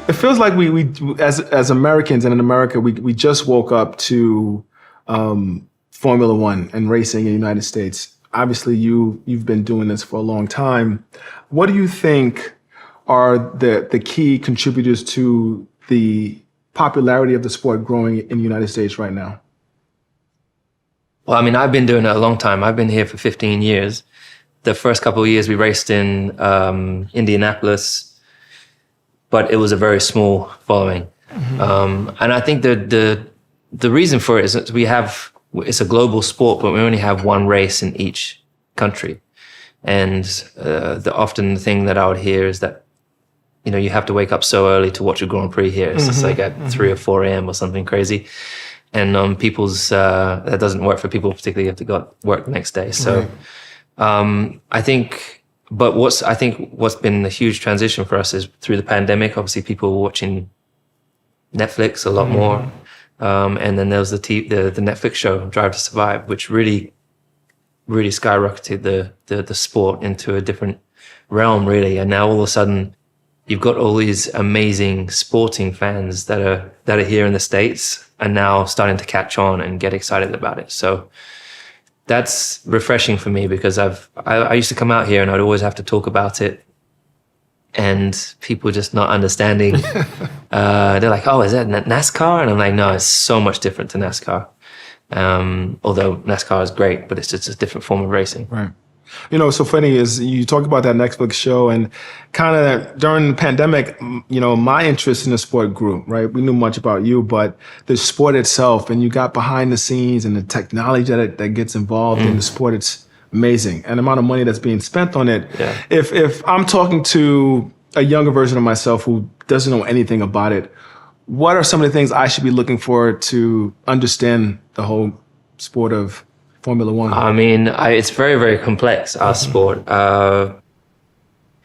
It feels like we as Americans and in America, we just woke up to Formula One and racing in the United States. Obviously, you've been doing this for a long time. What do you think are the key contributors to the popularity of the sport growing in the United States right now? Well, I mean, I've been doing it a long time. I've been here for 15 years. The first couple of years we raced in Indianapolis, but it was a very small following. And I think the reason for it is that it's a global sport, but we only have one race in each country. And often the thing that I would hear is that, you have to wake up so early to watch a Grand Prix here. It's just like at 3 or 4 a.m. or something crazy. And that doesn't work for people, particularly if they got work the next day. So I think what's been a huge transition for us is through the pandemic. Obviously, people were watching Netflix a lot more, and then there was the Netflix show Drive to Survive, which really skyrocketed the sport into a different realm, really. And now all of a sudden, you've got all these amazing sporting fans that are here in the States and now starting to catch on and get excited about it. So that's refreshing for me, because I used to come out here and I'd always have to talk about it, and people just not understanding. They're like, "Oh, is that NASCAR?" And I'm like, "No, it's so much different to NASCAR." Although NASCAR is great, but it's just a different form of racing. Right. What's so funny is you talk about that Netflix show, and kind of during the pandemic, my interest in the sport grew, right? We knew much about you, but the sport itself, and you got behind the scenes and the technology that gets involved in the sport, it's amazing. And the amount of money that's being spent on it. Yeah. If I'm talking to a younger version of myself who doesn't know anything about it, what are some of the things I should be looking for to understand the whole sport of Formula One? I mean, it's very, very complex, our sport.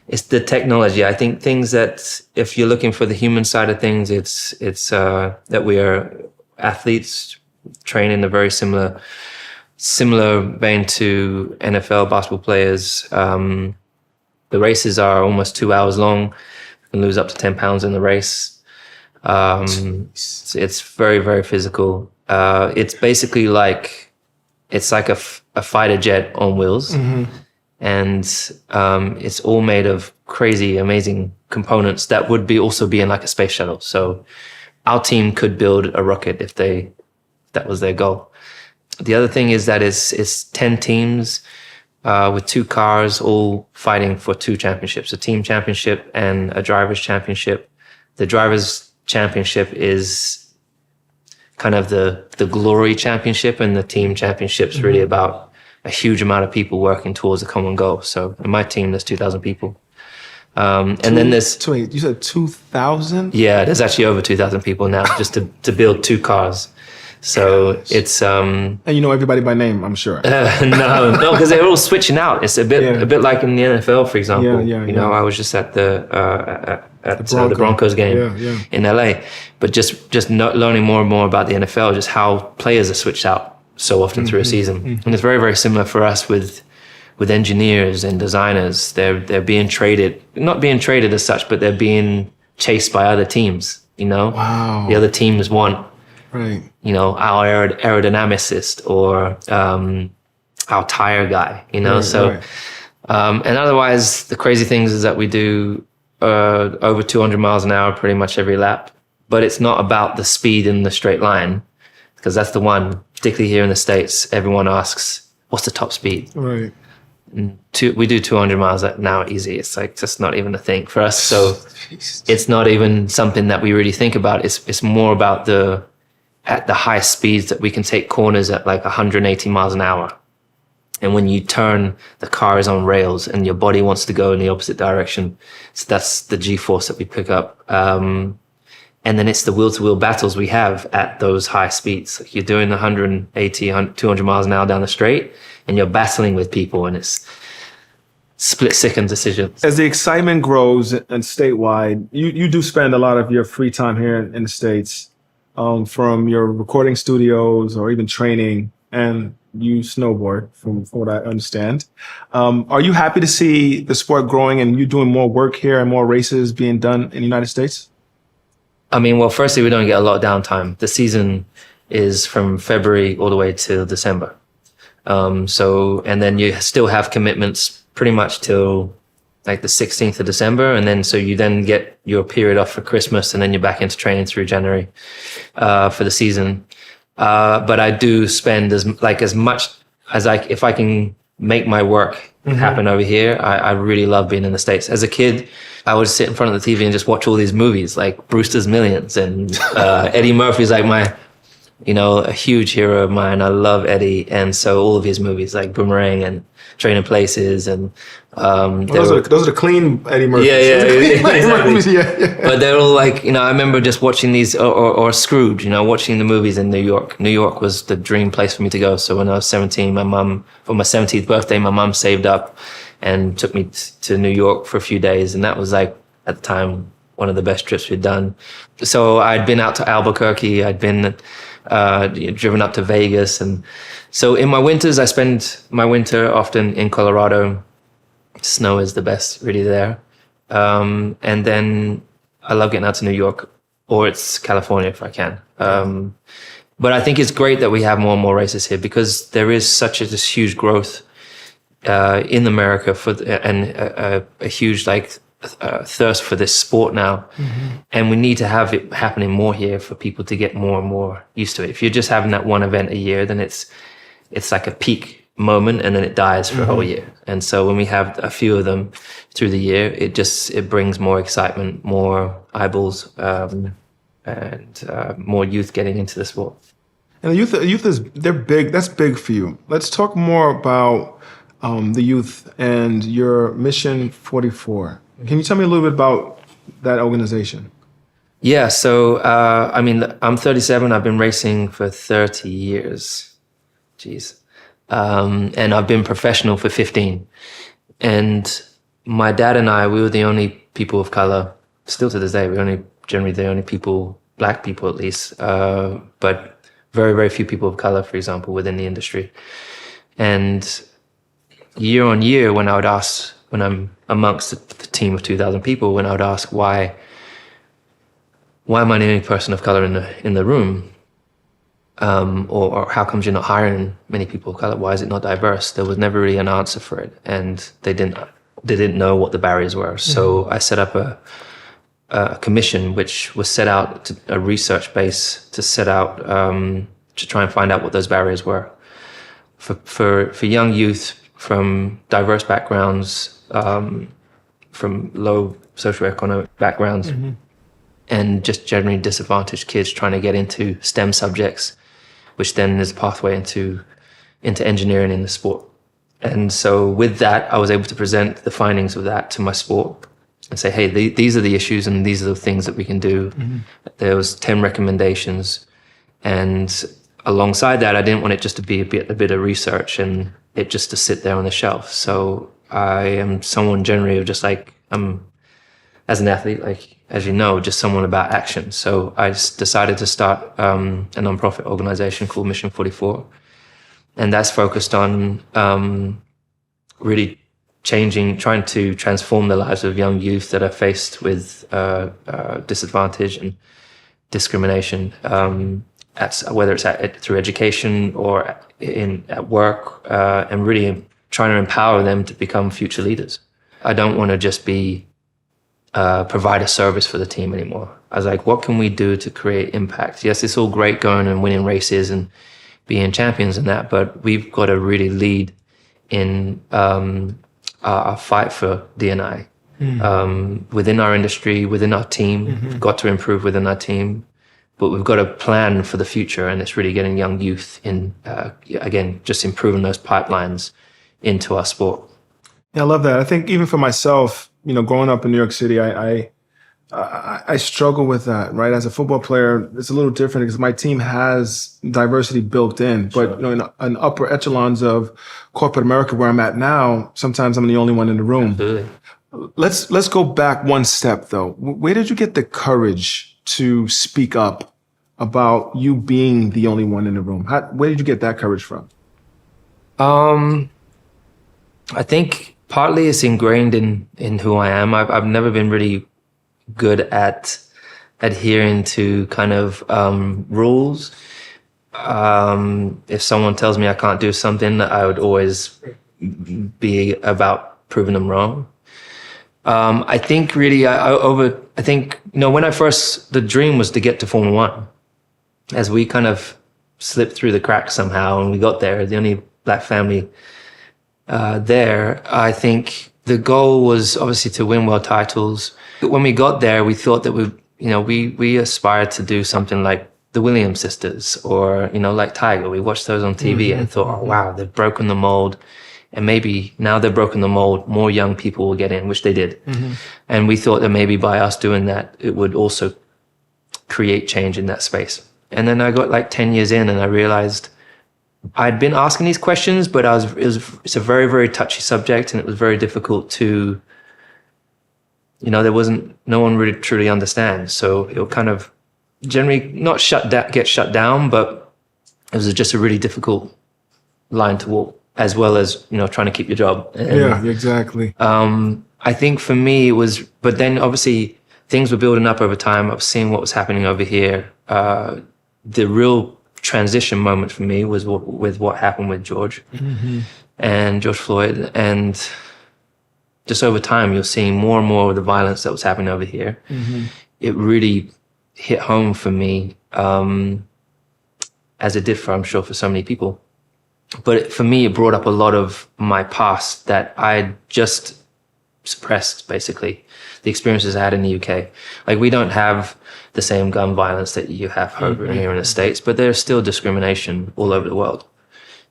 It's the technology. I think things that, if you're looking for the human side of things, it's that we are athletes train in a very similar vein to NFL basketball players. The races are almost 2 hours long. You can lose up to 10 pounds in the race. It's very, very physical. It's basically it's like a fighter jet on wheels. And it's all made of crazy, amazing components that would also be in like a space shuttle. So our team could build a rocket if that was their goal. The other thing is that it's 10 teams with 2 cars all fighting for 2 championships, a team championship and a driver's championship. The driver's championship is kind of the glory championship, and the team championship's really about a huge amount of people working towards a common goal. So in my team, there's 2,000 people. And then there's... Wait, you said 2,000? Yeah, there's actually over 2,000 people now just to build 2 cars. So it's... And you know everybody by name, I'm sure. No, because they're all switching out. It's a bit like in the NFL, for example. I was just at the Broncos game in LA, but just learning more and more about the NFL, just how players are switched out so often through a season. And it's very, very similar for us with engineers and designers. They're being traded, not being traded as such, but they're being chased by other teams. Wow. The other teams want, right, our aerodynamicist or our tire guy. Right. And otherwise, the crazy things is that we do over 200 miles an hour pretty much every lap, but it's not about the speed in the straight line, because that's the one, particularly here in the States, everyone asks, what's the top speed? Right. We do 200 miles now easy. It's like just not even a thing for us. So it's not even something that we really think about. It's more about at the high speeds that we can take corners at like 180 miles an hour. And when you turn, the car is on rails and your body wants to go in the opposite direction. So that's the G-force that we pick up. And then it's the wheel-to-wheel battles we have at those high speeds. Like you're doing 180, 200 miles an hour down the straight, and you're battling with people, and it's split-second decisions. As the excitement grows and statewide, you do spend a lot of your free time here in the States, from your recording studios or even training, and you snowboard, from what I understand. Are you happy to see the sport growing and you doing more work here and more races being done in the United States? I mean, well, firstly, we don't get a lot of downtime. The season is from February all the way till December. And then you still have commitments pretty much till like the 16th of December. And then, so you then get your period off for Christmas, and then you're back into training through January, for the season. But I do spend as much as if I can make my work happen over here. I really love being in the States. As a kid, I would sit in front of the TV and just watch all these movies like Brewster's Millions, and Eddie Murphy's like a huge hero of mine. I love Eddie. And so all of his movies like Boomerang and Trading Places, and those are the clean Eddie Murphys. Exactly. Yeah. But they're all like, I remember just watching these, or Scrooge, watching the movies in New York. New York was the dream place for me to go. So when I was 17, my mum, for my 17th birthday, my mum saved up and took me to New York for a few days. And that was like, at the time, one of the best trips we'd done. So I'd been out to Albuquerque. I'd been driven up to Vegas. And so in my winters, I spend my winter often in Colorado. Snow is the best really there. And then I love getting out to New York, or it's California if I can. But I think it's great that we have more and more races here, because there is such this huge growth in America and a huge thirst for this sport now. And we need to have it happening more here for people to get more and more used to it. If you're just having that one event a year, then it's like a peak moment, and then it dies for a whole year. And so when we have a few of them through the year, it brings more excitement, more eyeballs, and more youth getting into the sport. And the youth they're big. That's big for you. Let's talk more about the youth and your Mission 44. Can you tell me a little bit about that organization? Yeah, so I'm 37. I've been racing for 30 years. Jeez. And I've been professional for 15. And my dad and I, we were the only people of color, still to this day, we're generally the only people, black people at least, but very, very few people of color, for example, within the industry. And year on year, when I'm amongst the team of 2,000 people, when I would ask why am I the only person of color in the room? Or how comes you're not hiring many people of color? Why is it not diverse? There was never really an answer for it, and they didn't know what the barriers were. So I set up a commission, which was set out to a research base to set out to try and find out what those barriers were for young youth from diverse backgrounds, from low socioeconomic backgrounds, and just generally disadvantaged kids trying to get into STEM subjects, which then is a pathway into engineering in the sport. And so with that, I was able to present the findings of that to my sport and say, hey, these are the issues and these are the things that we can do. There was 10 recommendations. And alongside that, I didn't want it just to be a bit of research and it just to sit there on the shelf. So I am someone generally of just as an athlete, as you know, just someone about action. So I just decided to start a nonprofit organization called Mission 44. And that's focused on really trying to transform the lives of young youth that are faced with disadvantage and discrimination, whether it's through education or at work, and really trying to empower them to become future leaders. I don't want to just provide a service for the team anymore. I was like, what can we do to create impact? Yes, it's all great going and winning races and being champions and that, but we've got to really lead in our fight for D&I. Within our industry, within our team, we've got to improve within our team, but we've got to plan for the future, and it's really getting young youth in, again, just improving those pipelines into our sport. Yeah, I love that. I think even for myself, growing up in New York City, I struggle with that, right? As a football player, it's a little different because my team has diversity built in. But in upper echelons of corporate America, where I'm at now, sometimes I'm the only one in the room. Absolutely. Let's go back one step, though. Where did you get the courage to speak up about you being the only one in the room? Where did you get that courage from? I think partly it's ingrained in who I am. I've never been really good at adhering to kind of rules. If someone tells me I can't do something, I would always be about proving them wrong. I think really when I first, the dream was to get to Formula One. As we kind of slipped through the cracks somehow and we got there, the only black family there, I think the goal was obviously to win world titles. When we got there, we thought that we aspired to do something like the Williams sisters or, like Tiger. We watched those on TV and thought, oh, wow, they've broken the mold. And maybe now they've broken the mold, more young people will get in, which they did. And we thought that maybe by us doing that, it would also create change in that space. And then I got like 10 years in and I realized I'd been asking these questions, but it's a very, very touchy subject and it was very difficult to, no one really truly understands. So it would kind of generally not get shut down, but it was just a really difficult line to walk, as well as, trying to keep your job. And, yeah, exactly. I think for me it was, but then obviously things were building up over time. I was seeing what was happening over here. The real transition moment for me was with what happened with George and George Floyd. And just over time, you're seeing more and more of the violence that was happening over here. It really hit home for me, as it did I'm sure for so many people. But for me, it brought up a lot of my past that I just suppressed, basically. The experiences I had in the UK. Like, we don't have the same gun violence that you have over here in the States, but there's still discrimination all over the world.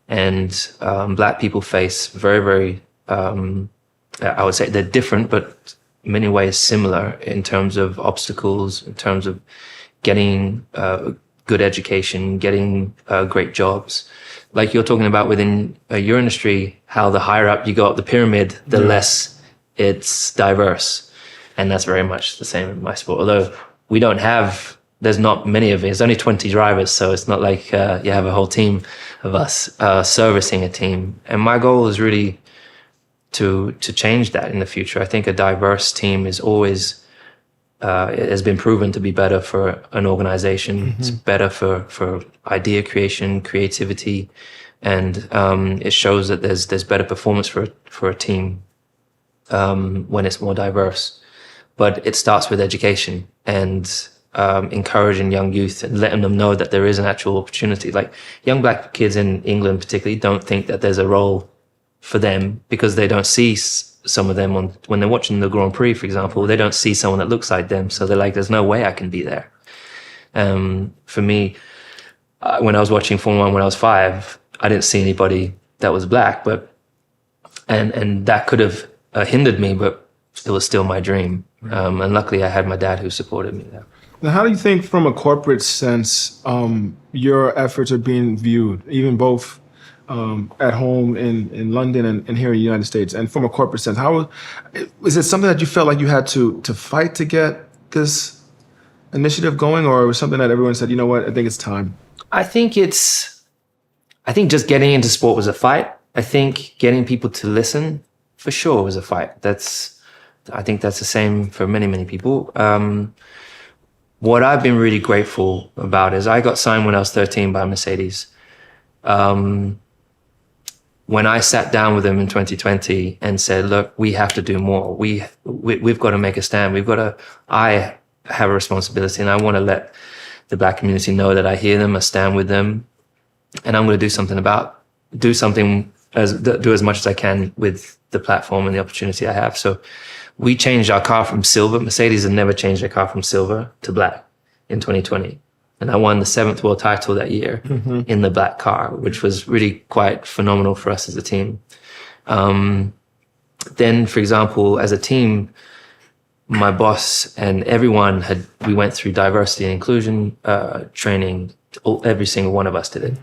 And black people face very, very, I would say they're different, but in many ways similar in terms of obstacles, in terms of getting good education, getting great jobs. Like you're talking about within your industry, how the higher up you go up the pyramid, the less it's diverse. And that's very much the same in my sport. Although there's not many of it. There's only 20 drivers. So it's not like you have a whole team of us servicing a team. And my goal is really to change that in the future. I think a diverse team is always, it has been proven to be better for an organization. It's better for idea creation, creativity. And it shows that there's better performance for a team when it's more diverse. But it starts with education and encouraging young youth and letting them know that there is an actual opportunity. Like young black kids in England particularly don't think that there's a role for them because they don't see some of them when they're watching the Grand Prix, for example, they don't see someone that looks like them. So they're like, there's no way I can be there. For me, when I was watching Formula One when I was 5, I didn't see anybody that was black, and that could have hindered me, but it was still my dream. And luckily I had my dad who supported me there. Now, how do you think from a corporate sense, your efforts are being viewed, even both at home in London and here in the United States? And from a corporate sense, is it something that you felt like you had to fight to get this initiative going, or was something that everyone said, you know what, I think it's time? I think just getting into sport was a fight. I think getting people to listen for sure was a fight. I think that's the same for many, many people. What I've been really grateful about is I got signed when I was 13 by Mercedes. When I sat down with them in 2020 and said, look, we have to do more. We've got to make a stand. I have a responsibility and I want to let the black community know that I hear them, I stand with them, and I'm going to do as much as I can with the platform and the opportunity I have. So we changed our car from silver. Mercedes had never changed their car from silver to black in 2020. And I won the 7th world title that year in the black car, which was really quite phenomenal for us as a team. Then, for example, as a team, my boss and everyone we went through diversity and inclusion training. Every single one of us did it.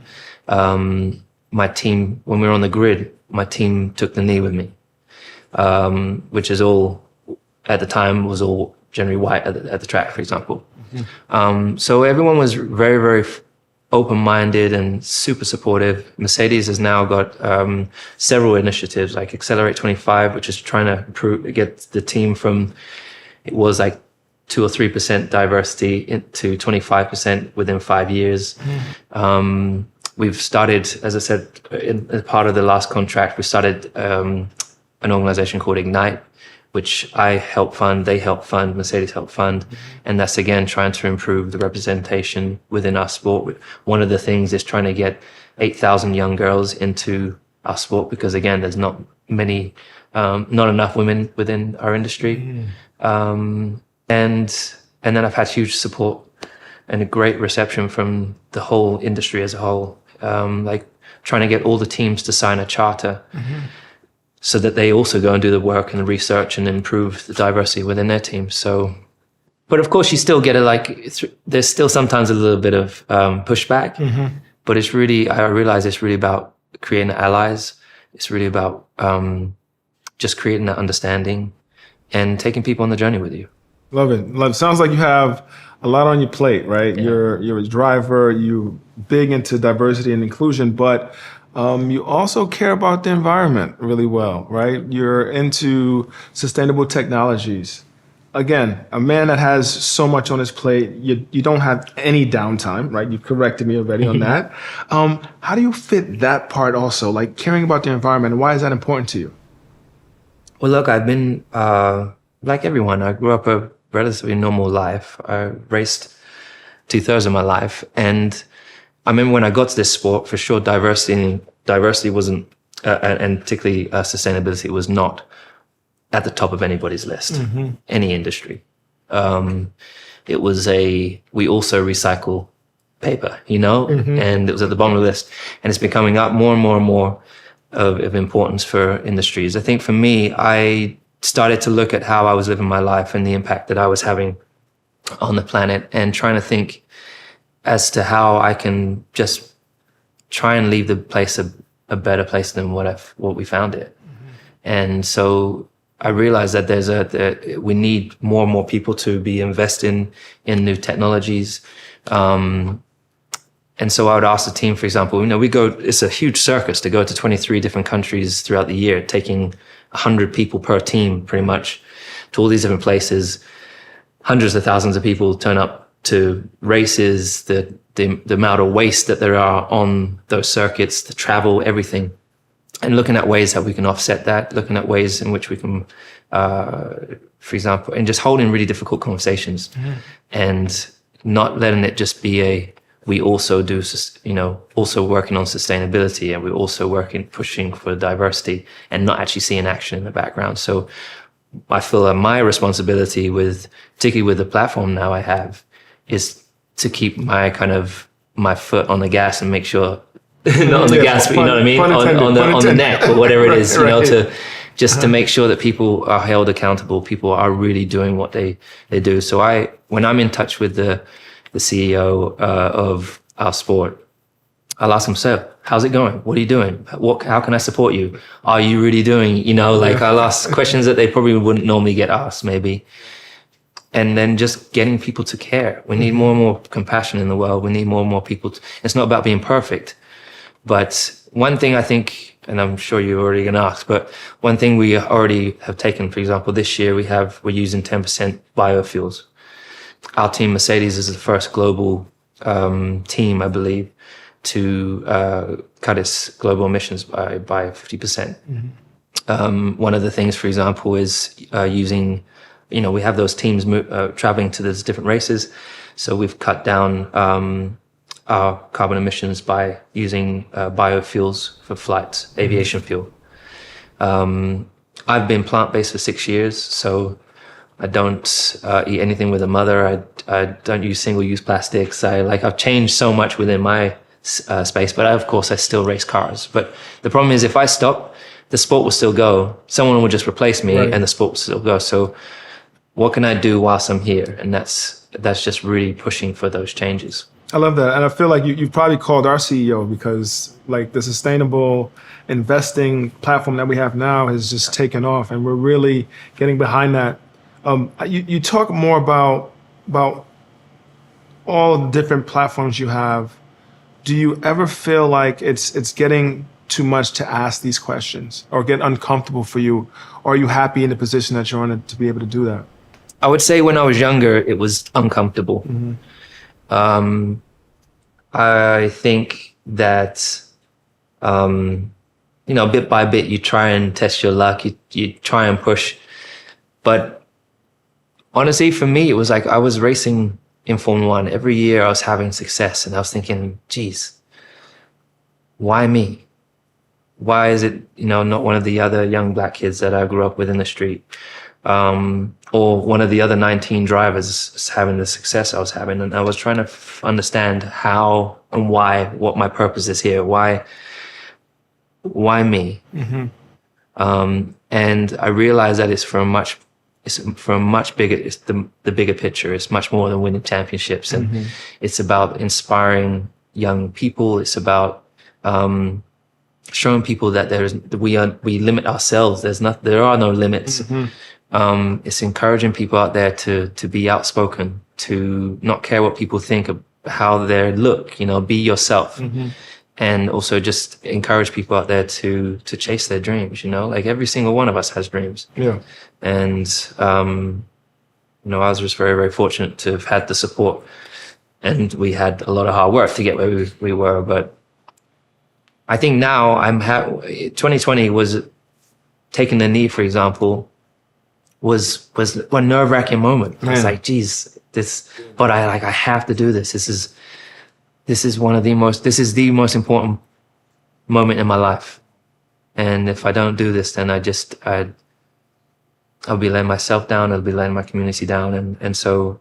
My team, when we were on the grid, my team took the knee with me, which is all, at the time, was all generally white at the track, for example. So everyone was very, very open-minded and super supportive. Mercedes has now got several initiatives like Accelerate 25, which is trying to get the team from, it was like 2 or 3% diversity to 25% within 5 years. We've started, as I said, as part of the last contract, we started an organization called Ignite, which I help fund, they help fund, Mercedes help fund. And that's, again, trying to improve the representation within our sport. One of the things is trying to get 8,000 young girls into our sport because, again, there's not enough women within our industry. And then I've had huge support and a great reception from the whole industry as a whole. Like trying to get all the teams to sign a charter so that they also go and do the work and the research and improve the diversity within their team. So, but of course you still get there's still sometimes a little bit of pushback, but it's really, I realize it's really about creating allies. It's really about just creating that understanding and taking people on the journey with you. Love it. Love it. Sounds like you have a lot on your plate, right? Yeah. You're a driver, you're big into diversity and inclusion, but you also care about the environment really well, right? You're into sustainable technologies. Again, a man that has so much on his plate, you don't have any downtime, right? You've corrected me already on that. How do you fit that part also, like caring about the environment, and why is that important to you? Well, look, I've been, like everyone, I grew up a relatively normal life. I raced 2/3 of my life. And I remember when I got to this sport, for sure, diversity wasn't, and particularly sustainability was not at the top of anybody's list, any industry. It was we also recycle paper, and it was at the bottom of the list. And it's been coming up more and more and more of importance for industries. I think for me, I started to look at how I was living my life and the impact that I was having on the planet and trying to think as to how I can just try and leave the place a better place than what we found it. And so I realized that we need more and more people to be investing in new technologies. And so I would ask the team, for example, it's a huge circus to go to 23 different countries throughout the year, taking 100 people per team pretty much to all these different places. Hundreds of thousands of people turn up to races, the amount of waste that there are on those circuits, the travel, everything. And looking at ways that we can offset that, looking at ways in which we can, for example, and just holding really difficult conversations and not letting it just be we also do, also working on sustainability and we're also pushing for diversity and not actually seeing action in the background. So I feel that my responsibility particularly with the platform now I have, is to keep my foot on the gas and make sure, not on the gas, but you know what I mean? On the neck or whatever it is, right. To make sure that people are held accountable, people are really doing what they do. So when I'm in touch with the CEO of our sport, I'll ask him, "Sir, how's it going? What are you doing? How can I support you? Are you really doing?" I'll ask questions that they probably wouldn't normally get asked, maybe. And then just getting people to care. We need more and more compassion in the world. We need more and more people. It's not about being perfect, but one thing I think, and I'm sure you're already going to ask, but one thing we already have taken, for example, this year we're using 10% biofuels. Our team, Mercedes, is the first global team, I believe, to cut its global emissions by 50%. One of the things, for example, is using, we have those teams traveling to those different races. So we've cut down our carbon emissions by using biofuels for flights, aviation fuel. I've been plant-based for 6 years, so I don't eat anything with a mother. I don't use single-use plastics. I've changed so much within my space, but of course I still race cars. But the problem is if I stop, the sport will still go. Someone will just replace me, right, and the sport will still go. So what can I do whilst I'm here? And that's just really pushing for those changes. I love that. And I feel like you've probably called our CEO because the sustainable investing platform that we have now has just taken off and we're really getting behind that. You talk more about all the different platforms you have. Do you ever feel like it's getting too much to ask these questions or get uncomfortable for you? Or are you happy in the position that you're in to be able to do that? I would say when I was younger, it was uncomfortable. I think that, bit by bit, you try and test your luck. You try and push. But honestly, for me, it was like I was racing in Formula One. Every year I was having success, and I was thinking, geez, why me? Why is it, not one of the other young black kids that I grew up with in the street? Or one of the other 19 drivers having the success I was having. And I was trying to understand how and why, what my purpose is here. Why me? And I realized that it's for a much bigger, it's the bigger picture. It's much more than winning championships. And it's about inspiring young people. It's about, showing people that we limit ourselves. There are no limits. It's encouraging people out there to be outspoken, to not care what people think of how they look, be yourself. And also just encourage people out there to chase their dreams, like every single one of us has dreams. Yeah. And, I was just very, very fortunate to have had the support, and we had a lot of hard work to get where we were. But I think now 2020 was taking the knee, for example, was a nerve-wracking moment. I was like, geez, but I have to do this. This is the most important moment in my life. And if I don't do this, then I'll be letting myself down. I'll be letting my community down. And so,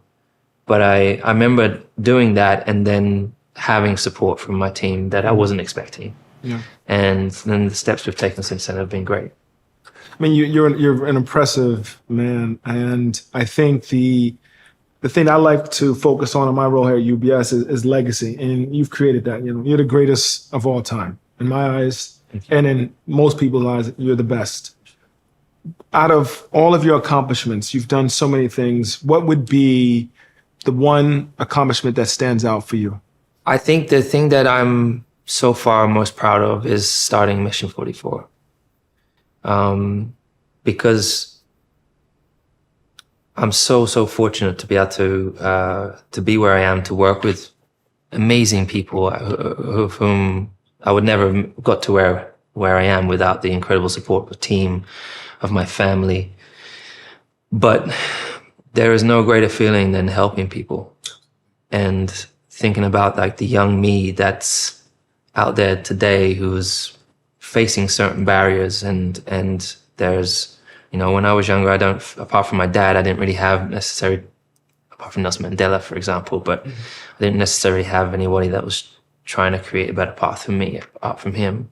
but I remember doing that and then having support from my team that I wasn't expecting. Yeah. And then the steps we've taken since then have been great. I mean, you're an impressive man, and I think the thing I like to focus on in my role here at UBS is legacy, and you've created that. You're the greatest of all time in my eyes, and in most people's eyes, you're the best. Out of all of your accomplishments, you've done so many things. What would be the one accomplishment that stands out for you? I think the thing that I'm so far most proud of is starting Mission 44. Because I'm so fortunate to be able to be where I am, to work with amazing people of whom I would never have got to where I am without the incredible support of a team, of my family. But there is no greater feeling than helping people and thinking about like the young me that's out there today who's facing certain barriers, and there's, when I was younger, apart from my dad, I didn't really have necessarily, apart from Nelson Mandela, for example, but I didn't necessarily have anybody that was trying to create a better path for me, apart from him.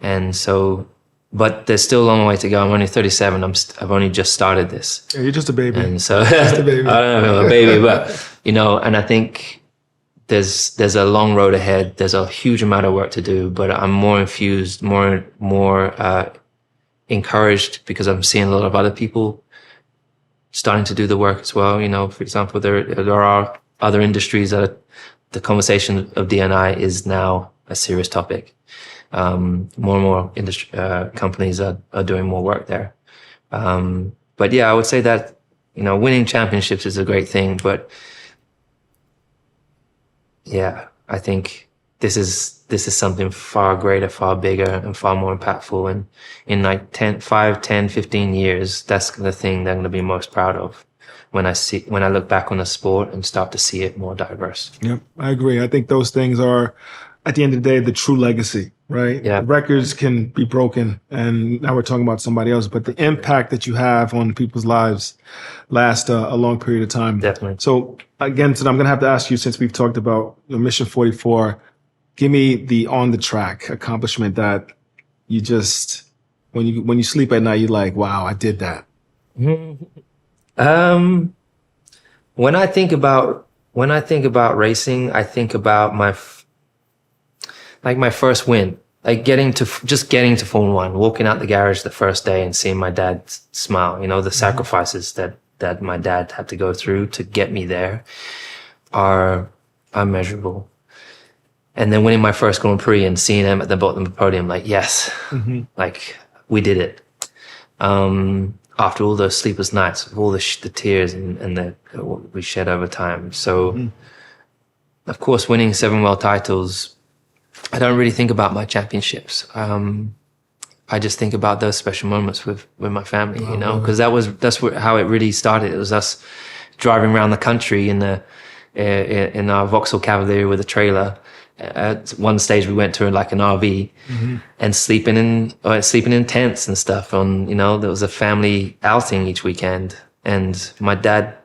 And so, but there's still a long way to go. I'm only 37. I've only just started this. Yeah, you're just a baby. And so, Just a baby. I don't know if I'm a baby, but, and I think there's a long road ahead. There's a huge amount of work to do, but I'm more infused, more encouraged, because I'm seeing a lot of other people starting to do the work as well. For example, there are other industries that the conversation of D&I is now a serious topic. More and more industry companies are doing more work there. But yeah, I would say that, winning championships is a great thing, but yeah, I think this is something far greater, far bigger, and far more impactful. And in like 5, 10, 15 years, that's the thing that I'm going to be most proud of when I look back on the sport and start to see it more diverse. Yep, I agree. I think those things are, at the end of the day, the true legacy, right? Yeah. Records can be broken, and now we're talking about somebody else, but the impact that you have on people's lives lasts a long period of time. Definitely. So again, I'm going to have to ask you, since we've talked about Mission 44, give me the on the track accomplishment that you just, when you sleep at night, you're like, wow, I did that. When I think about racing, I think about my first win, like getting to Formula One, walking out the garage the first day and seeing my dad smile. The sacrifices that my dad had to go through to get me there are unmeasurable. And then winning my first Grand Prix and seeing him at the bottom of the podium, like, yes, like we did it. after all those sleepless nights, all the tears and what we shed over time. So, of course, winning 7 world titles, I don't really think about my championships. I just think about those special moments with my family, you know, because that's how it really started. It was us driving around the country in our Vauxhall Cavalier with a trailer. At one stage, we went to like an RV and sleeping in tents and stuff. There was a family outing each weekend, and my dad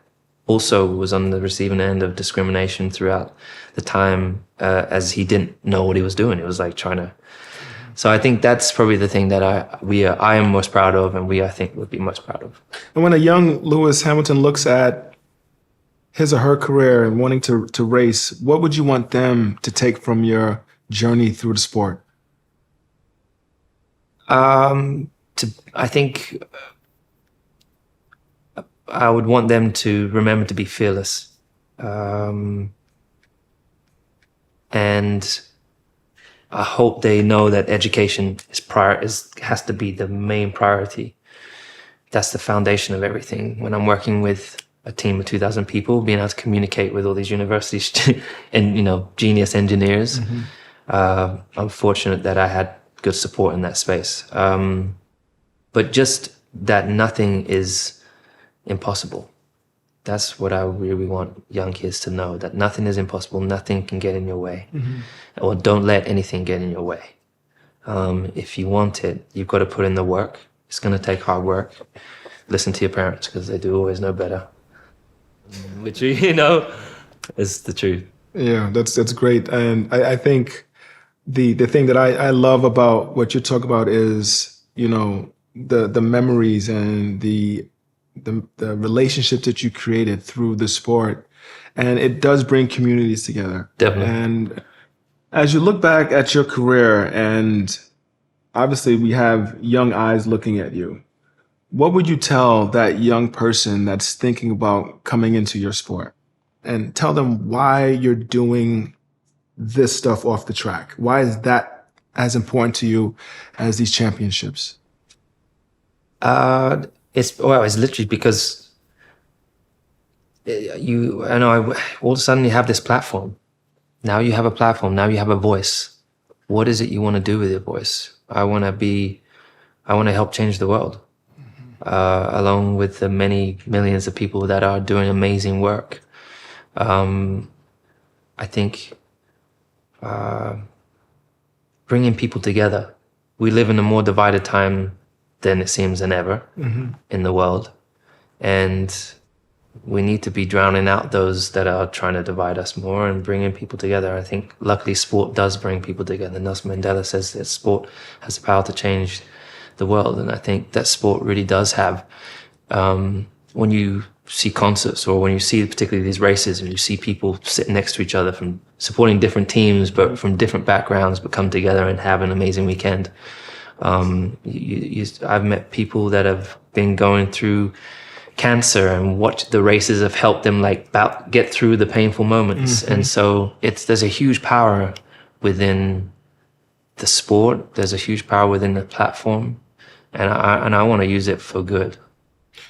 also was on the receiving end of discrimination throughout the time, as he didn't know what he was doing. It was like trying to. So I think that's probably the thing that I am most proud of, and I think would be most proud of. And when a young Lewis Hamilton looks at his or her career and wanting to race, what would you want them to take from your journey through the sport? I think I would want them to remember to be fearless, and I hope they know that education has to be the main priority. That's the foundation of everything. When I'm working with a team of 2,000 people, being able to communicate with all these universities and, genius engineers. I'm fortunate that I had good support in that space. But just that nothing is impossible. That's what I really want young kids to know, that nothing is impossible. Nothing can get in your way. Or don't let anything get in your way. If you want it, you've got to put in the work. It's going to take hard work. Listen to your parents, because they do always know better. Which, is the truth. Yeah, that's great. And I think the thing that I love about what you talk about is, the memories and the relationship that you created through the sport. And it does bring communities together. Definitely. And as you look back at your career, and obviously we have young eyes looking at you, what would you tell that young person that's thinking about coming into your sport? And tell them why you're doing this stuff off the track. Why is that as important to you as these championships? It's literally because all of a sudden you have this platform. Now you have a platform. Now you have a voice. What is it you want to do with your voice? I want to help change the world. Along with the many millions of people that are doing amazing work. I think bringing people together. We live in a more divided time than it seems than ever in the world. And we need to be drowning out those that are trying to divide us more and bringing people together. I think luckily sport does bring people together. Nelson Mandela says that sport has the power to change the world, and I think that sport really does have. When you see concerts or when you see particularly these races and you see people sitting next to each other from supporting different teams but from different backgrounds but come together and have an amazing weekend. I've met people that have been going through cancer and watch the races have helped them get through the painful moments. And so there's a huge power within the sport. There's a huge power within the platform. And I want to use it for good.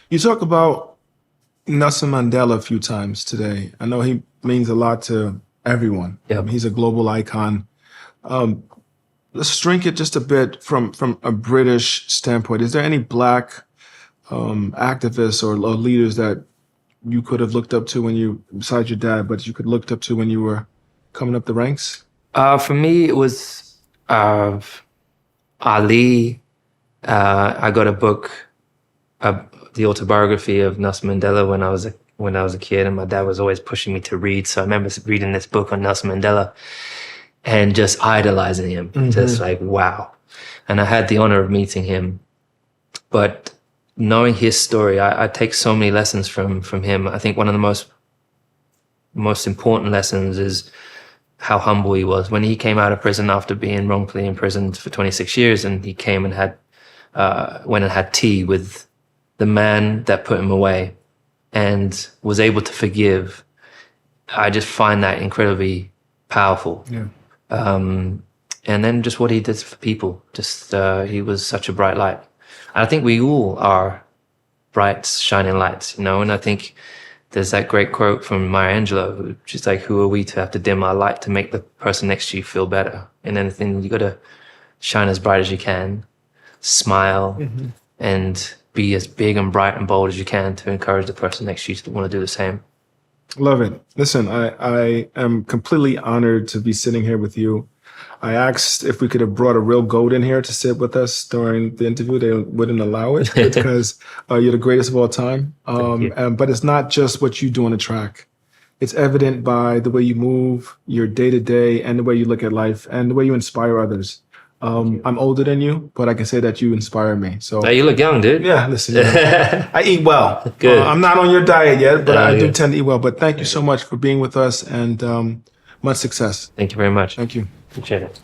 You talk about Nelson Mandela a few times today. I know he means a lot to everyone. Yep. He's a global icon. Let's shrink it just a bit from a British standpoint. Is there any Black activists or leaders that you could have looked up to besides your dad, but you could looked up to when you were coming up the ranks? For me, it was Ali. I got a book, the autobiography of Nelson Mandela when I was a kid, and my dad was always pushing me to read. So I remember reading this book on Nelson Mandela and just idolizing him, just like, wow. And I had the honor of meeting him. But knowing his story, I take so many lessons from him. I think one of the most important lessons is how humble he was. When he came out of prison after being wrongfully imprisoned for 26 years, and he came and went and had tea with the man that put him away and was able to forgive. I just find that incredibly powerful. Yeah. And then just what he did for people, he was such a bright light. I think we all are bright, shining lights, you know? And I think there's that great quote from Maya Angelou, she's like, who are we to have to dim our light to make the person next to you feel better? And anything, you got to shine as bright as you can, smile, and be as big and bright and bold as you can to encourage the person next to you to want to do the same. Love it. Listen, I am completely honored to be sitting here with you. I asked if we could have brought a real goat in here to sit with us during the interview. They wouldn't allow it because you're the greatest of all time. But it's not just what you do on the track. It's evident by the way you move, your day-to-day, and the way you look at life, and the way you inspire others. I'm older than you, but I can say that you inspire me. So Hey, you look young, dude. yeah, listen, I eat well. Good. I'm not on your diet yet, but I do good. tend to eat well. But thank you so much for being with us, and much success. Thank you very much. Thank you. Appreciate it.